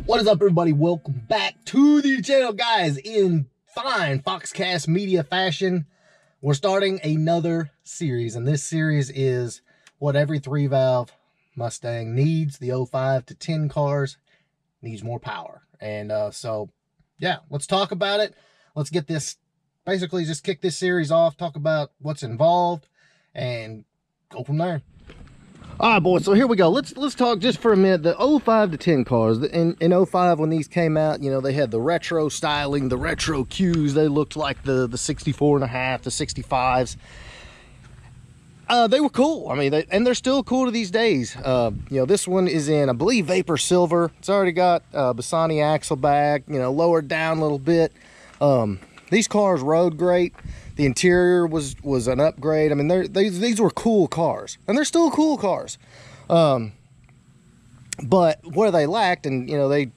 What is up, everybody? Welcome back to the channel, guys. In fine Foxcast media fashion, we're starting another series, and this series is what every 3-valve Mustang needs. The 05 to 10 cars needs more power, and so yeah, let's talk about it. Let's get this, basically just kick this series off, talk about what's involved, and go from there. All right, boys, so here we go. Let's talk just for a minute. The 05 to 10 cars, in 05 when these came out, you know, they had the retro styling, the retro cues. They looked like the 64 and a half, the 65s. They were cool. I mean, they're still cool to these days. You know, this one is in, I believe, Vapor Silver. It's already got Bassani axle back, you know, lowered down a little bit. These cars rode great. The interior was an upgrade. I mean, these were cool cars, and they're still cool cars. But where they lacked, and you know, they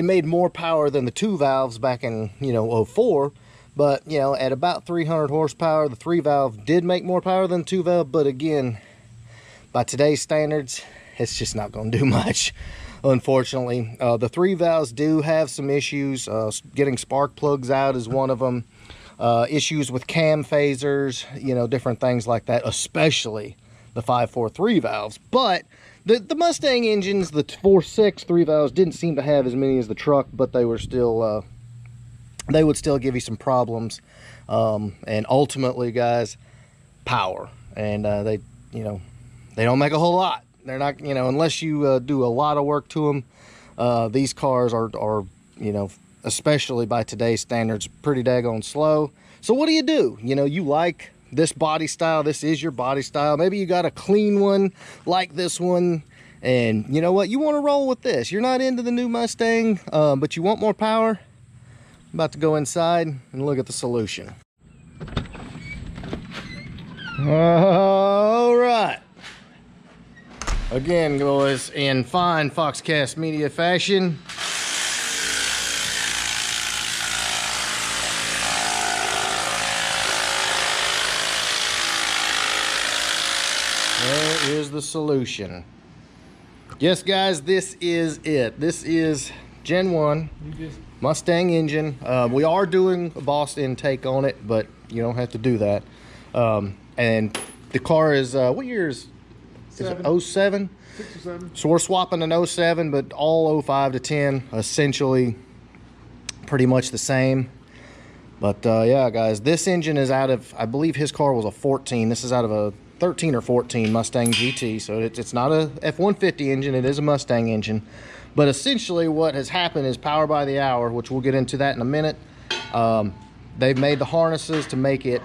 made more power than the 2-valves back in, you know, 04. But you know, at about 300 horsepower, the 3-valve did make more power than 2-valve. But again, by today's standards, it's just not going to do much, unfortunately. The 3-valves do have some issues. Getting spark plugs out is one of them. Issues with cam phasers, you know, different things like that, especially the 5.43 valves. But the Mustang engines, the 4.6 3-valves, didn't seem to have as many as the truck, but they were still, they would still give you some problems. And ultimately, guys, power. And they, you know, they don't make a whole lot. They're not, you know, unless you do a lot of work to them. These cars are, you know, especially by today's standards, pretty daggone slow. So what do? You know, you like this body style. This is your body style. Maybe you got a clean one like this one, and you know what? You want to roll with this. You're not into the new Mustang, but you want more power. I'm about to go inside and look at the solution. All right. Again, boys, in fine Foxcast media fashion, there is the solution. Yes, guys, this is it. This is Gen 1 Mustang engine. We are doing a Boss intake on it, but you don't have to do that. And the car is, what year is it? 07? 6 or 7. So we're swapping an 07, but all 05 to 10, essentially pretty much the same. But yeah, guys, this engine is out of, I believe his car was a 14. This is out of a 13 or 14 Mustang GT, so it's not a F-150 engine, it is a Mustang engine. But essentially what has happened is power by the hour, which we'll get into that in a minute. They've made the harnesses to make it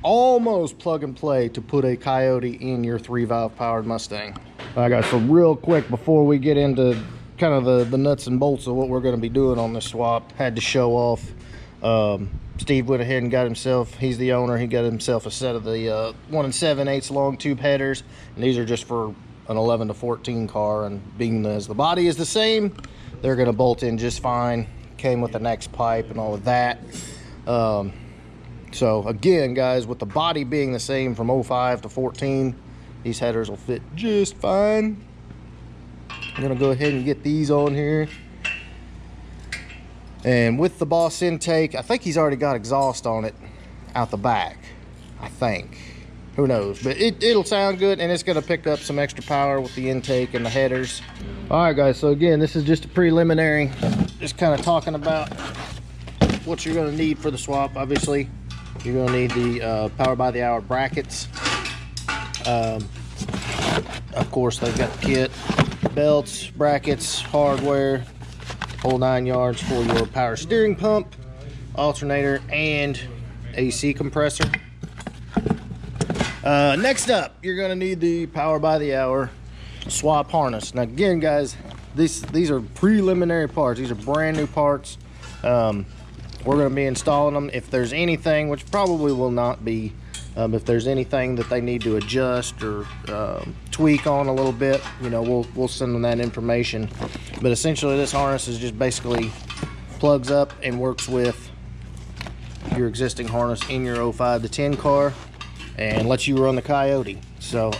almost plug and play to put a Coyote in your 3-valve powered Mustang. All right, guys, so real quick before we get into kind of the nuts and bolts of what we're going to be doing on this swap, had to show off. Steve went ahead and got himself, he's the owner, he got himself a set of the 1 7/8 long tube headers, and these are just for an 11 to 14 car, and being as the body is the same, they're going to bolt in just fine. Came with the next pipe and all of that. So again, guys, with the body being the same from 05 to 14, these headers will fit just fine. I'm going to go ahead and get these on here. And with the Boss intake, I think he's already got exhaust on it out the back, I think. Who knows? But it'll sound good, and it's going to pick up some extra power with the intake and the headers. All right, guys, so again, this is just a preliminary, just kind of talking about what you're going to need for the swap. Obviously, you're going to need the power by the hour brackets. Of course, they've got the kit, belts, brackets, hardware, whole 9 yards for your power steering pump, alternator, and AC compressor. Next up, you're going to need the power by the hour swap harness. Now again, guys, these are preliminary parts. These are brand new parts. We're going to be installing them. If there's anything, which probably will not be, if there's anything that they need to adjust or tweak on a little bit, you know, we'll send them that information. But essentially, this harness is just basically plugs up and works with your existing harness in your 05 to 10 car and lets you run the Coyote. So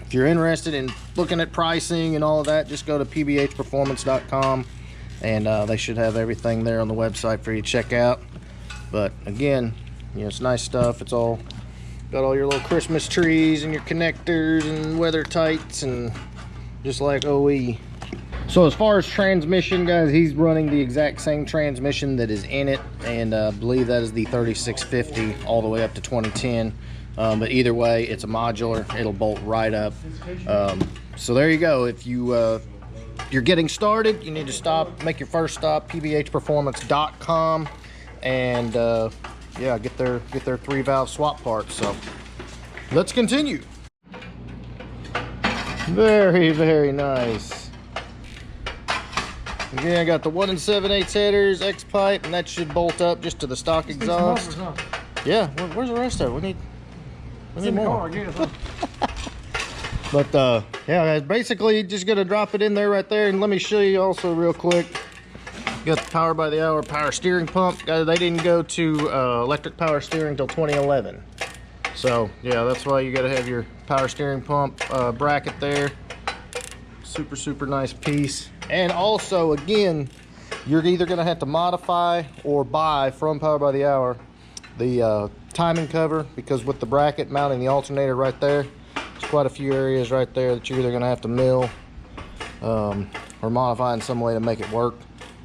if you're interested in looking at pricing and all of that, just go to pbhperformance.com and they should have everything there on the website for you to check out. But again, you know, it's nice stuff. It's all got all your little Christmas trees and your connectors and weather tights, and just like OE. So as far as transmission, guys, he's running the exact same transmission that is in it, and I believe that is the 3650 all the way up to 2010. But either way, it's a modular. It'll bolt right up. So there you go. If you're getting started, you need to stop, make your first stop, pbhperformance.com, and yeah, get their 3-valve swap parts. So let's continue. Very, very nice. Again, I got the 1 7/8 headers, X pipe, and that should bolt up just to the stock exhaust. Yeah, where's the rest of it? We need more. But yeah, guys, basically just gonna drop it in there right there, and let me show you also real quick. Got the power by the hour power steering pump. Guys, they didn't go to electric power steering until 2011. So yeah, that's why you gotta have your power steering pump bracket there. Super nice piece. And also, again, you're either gonna have to modify or buy from Power by the Hour the timing cover, because with the bracket mounting the alternator right there, there's quite a few areas right there that you're either gonna have to mill or modify in some way to make it work.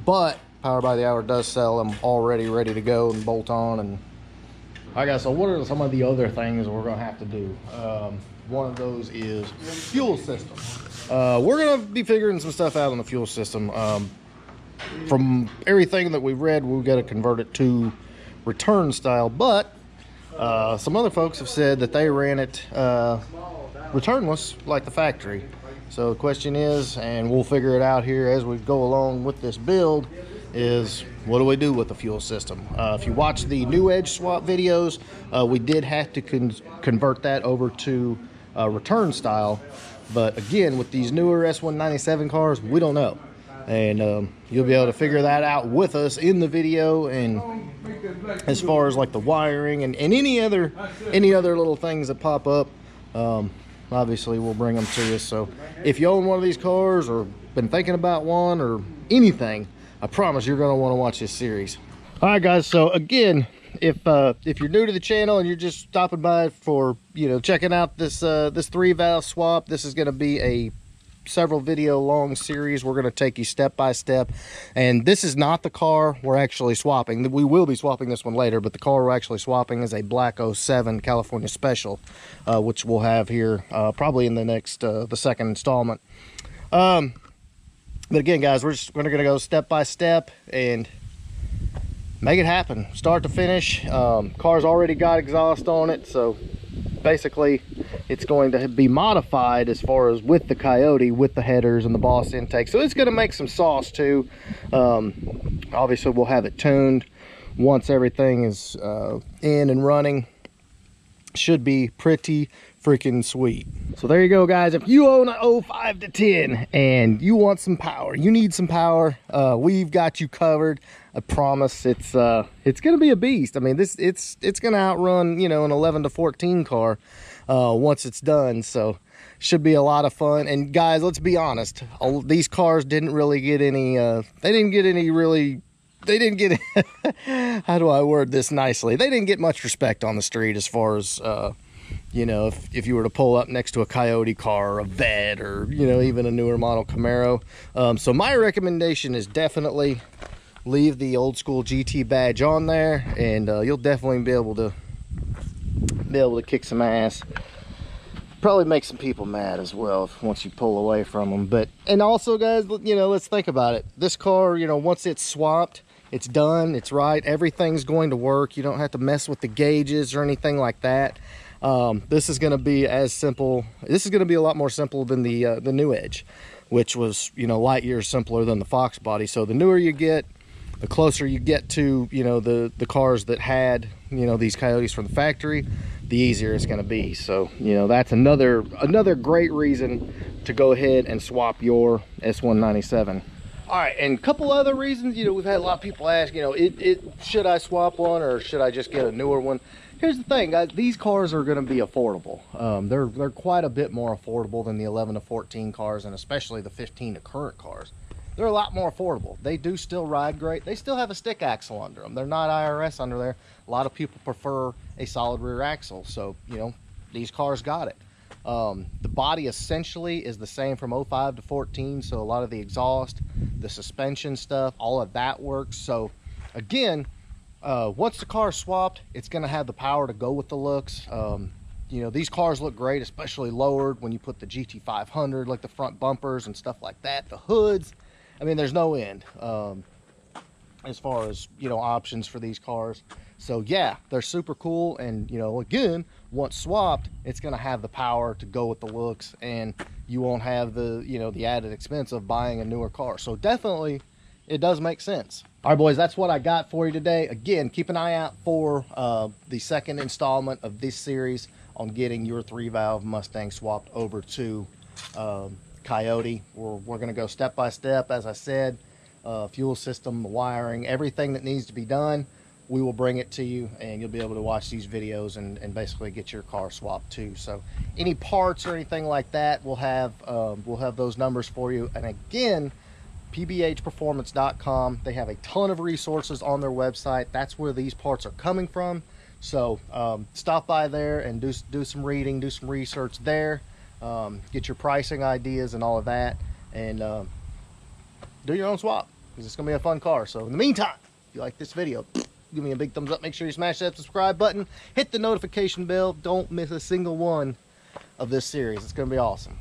But Power by the Hour does sell them already ready to go and bolt on. And all right, guys, so what are some of the other things we're gonna have to do? One of those is fuel system. We're gonna be figuring some stuff out on the fuel system. From everything that we've read, we've got to convert it to return style, but some other folks have said that they ran it returnless like the factory. So the question is, and we'll figure it out here as we go along with this build, is what do we do with the fuel system? If you watch the New Edge swap videos, we did have to convert that over to return style. But again, with these newer S197 cars, we don't know. And you'll be able to figure that out with us in the video. And as far as like the wiring and any other little things that pop up, obviously we'll bring them to you. So if you own one of these cars or been thinking about one or anything, I promise you're going to want to watch this series. All right, guys, so again, if you're new to the channel and you're just stopping by for, you know, checking out this 3-valve swap, this is going to be a several video long series. We're going to take you step by step, and this is not the car we're actually swapping. We will be swapping this one later, but the car we're actually swapping is a black 07 California Special, which we'll have here probably in the next the second installment. But again, guys, we're going to go step by step and make it happen, start to finish. Car's already got exhaust on it, so basically it's going to be modified as far as with the Coyote, with the headers and the Boss intake. So it's going to make some sauce too. Obviously we'll have it tuned once everything is in and running. Should be pretty freaking sweet. So there you go, guys. If you own an 05 to 10 and you want some power, you need some power, we've got you covered. I promise. It's gonna be a beast. I mean, it's gonna outrun, you know, an 11 to 14 car once it's done. So should be a lot of fun. And guys, let's be honest, these cars didn't really get any they didn't get how do I word this nicely? They didn't get much respect on the street as far as you know, if you were to pull up next to a Coyote car or a Vet or, you know, even a newer model Camaro. So my recommendation is definitely leave the old school GT badge on there, and you'll definitely be able to kick some ass. Probably make some people mad as well once you pull away from them. But, and also, guys, you know, let's think about it. This car, you know, once it's swapped, it's done, it's right, everything's going to work. You don't have to mess with the gauges or anything like that. This is going to be as simple. This is going to be a lot more simple than the New Edge, which was, you know, light years simpler than the Fox body. So the newer you get, the closer you get to, you know, the cars that had, you know, these Coyotes from the factory, the easier it's going to be. So, you know, that's another great reason to go ahead and swap your S197. All right, and a couple other reasons, you know, we've had a lot of people ask, you know, should I swap one or should I just get a newer one? Here's the thing, guys, these cars are going to be affordable. They're quite a bit more affordable than the 11 to 14 cars, and especially the 15 to current cars. they're a lot more affordable. They do still ride great. They still have a stick axle under them. They're not IRS under there. A lot of people prefer a solid rear axle. So, you know, these cars got it. The body essentially is the same from 05 to 14. So a lot of the exhaust, the suspension stuff, all of that works. So again, once the car is swapped, it's going to have the power to go with the looks. You know, these cars look great, especially lowered when you put the GT500, like the front bumpers and stuff like that, the hoods. I mean, there's no end as far as, you know, options for these cars. So yeah, they're super cool. And, you know, again, once swapped, it's going to have the power to go with the looks, and you won't have the, you know, the added expense of buying a newer car. So definitely it does make sense. All right, boys, that's what I got for you today. Again, keep an eye out for the second installment of this series on getting your 3-valve Mustang swapped over to Coyote. We're going to go step by step, as I said, fuel system, the wiring, everything that needs to be done. We will bring it to you, and you'll be able to watch these videos and basically get your car swapped too. So any parts or anything like that, we'll have those numbers for you. And again, pbhperformance.com, they have a ton of resources on their website. That's where these parts are coming from. So stop by there and do some reading, do some research there, get your pricing ideas and all of that, and do your own swap, because it's gonna be a fun car. So in the meantime, if you like this video, give me a big thumbs up. Make sure you smash that subscribe button, hit the notification bell. Don't miss a single one of this series. It's gonna be awesome.